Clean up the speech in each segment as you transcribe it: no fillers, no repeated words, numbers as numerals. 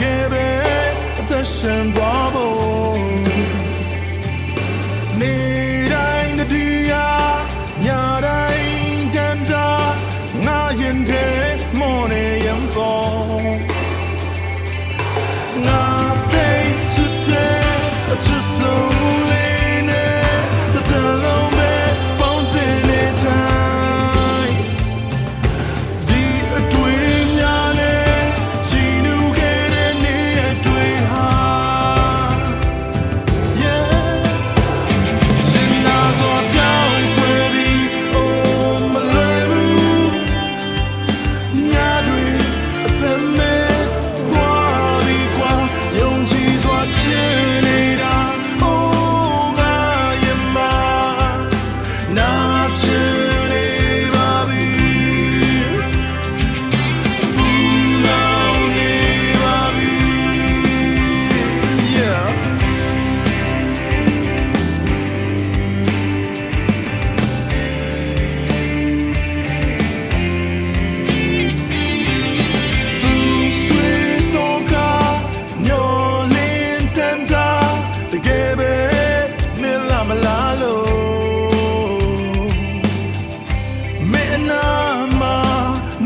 kယ်ပဲအသက်ရှင်သွားဖို့နေတိုင်းတည်းရညတိုင်းတန်တာငါရင်တဲ့မော်နေရင်ပေါ်ငါသိချစ်တဲ့အချစ်ဆုံးလေးနဲ့တလုံးပဲပေါင်းတင်နေတိုင်းဒီအတွေ့များနဲ့ချီနူခဲ့တဲ့နေ့အတွေ့ဟာရှင်နာစွာပြောင်းခွဲပြီးအိုးမလွယ်ဘူးညတွေအသက်မဲ့သွားပြီးကွာယုံကြည်စွာချစ်နေတာအိုးငါရဲ့မနာချစ်နေပါပြီဘူးလောင်နေပါပြီ yeah ဆွေတော့ကညောလင်းတန်တာတကယ်ပဲမလာမလားလို့မင်းနာမ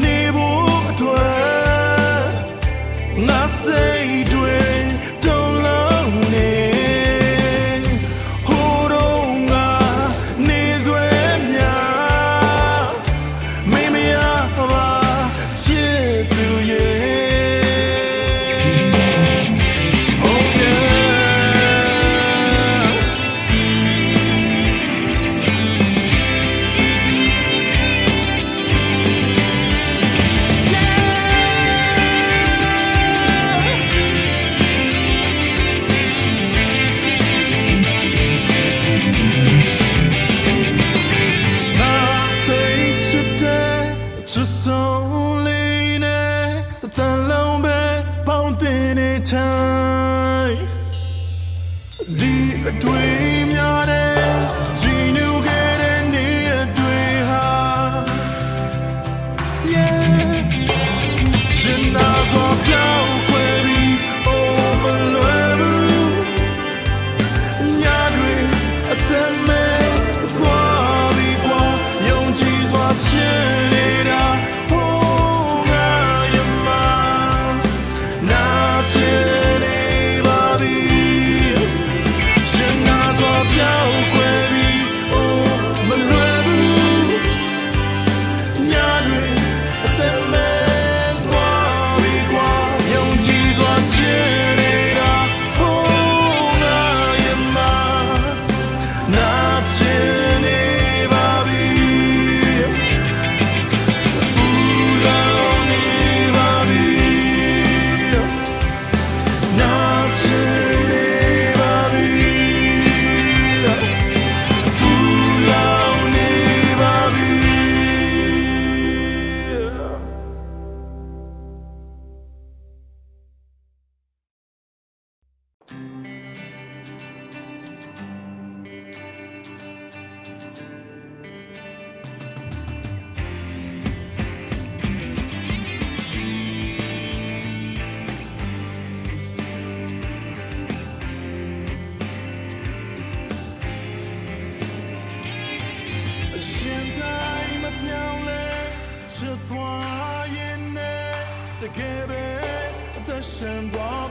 နေဖို့အတွက်ငါစိတ်တွေတုံးလုံးနေဟိုတော့ငါနေစွဲများမေးမရပါချစ်သူရဲ့ Oh yeah ငါသိချစ်တဲ့ချစ်ဆုံးလေးနဲ့တလုံးပဲပေါင်းတင်နေတိုင်းဒီအတွေ့များတဲ့ဂျီနူခဲ့တဲ့နေ့အတွေ့ဟာ yeah ရှင်နာစွာပြောင်းခွဲပြီးအိုးမလွယ်ဘူးညတွေအသက်မဲ့သွားပြီးကွာယုံကြည်စွာချစ်နေတာဟိုးငါရဲ့မနာချစ်နေပါပြီရှင်နာစွာပြောင်းခွဲပြီးအိုးမလွယ်ဘူးညတွေအသက်မဲ့သွားပြီးကွာယုံကြည်စွာချစ်နေတာဟိုးငါရဲ့မနာချစ်နေပါပြီဘူးလောင်နေပါပြီနာချစ်နေပါပြီဘူးလောင်နေပါပြီ ရှင်တိုင်းမပြောင်းလဲချစ်သွားရင်နဲ့တကယ်ပဲအသက်ရှင်သွား